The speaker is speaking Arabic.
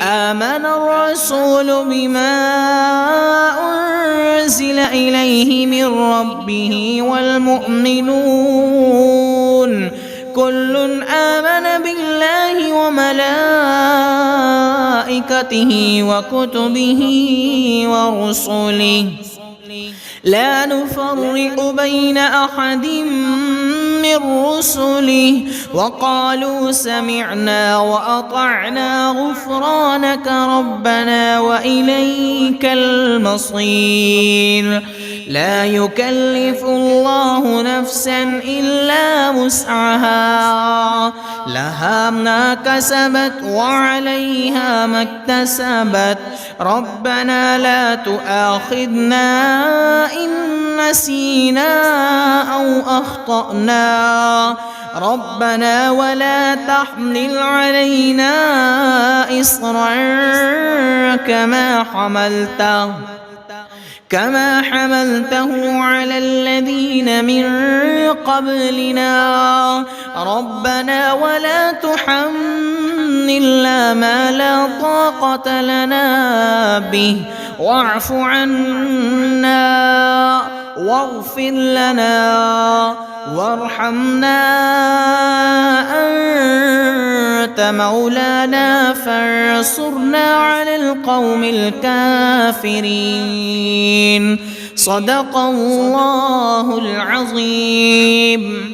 آمن الرسول بما أنزل إليه من ربه والمؤمنون كل آمن بالله وملائكته وكتبه ورسله لا نفرق بين أحد من رسله وقالوا سمعنا وأطعنا غفرانك ربنا وإليك المصير لا يكلف الله نفسا إلا وسعها لها ما كسبت وعليها ما اكتسبت ربنا لا تؤاخذنا إن نسينا أو أخطأنا ربنا ولا تحمل علينا إصرا كما حملته على الذين من قبلنا ربنا ولا تحملنا ما لا طاقة لنا به واعف عنا واغفر لنا وارحمنا أنت مولانا فانصرنا على القوم الكافرين صدق الله العظيم.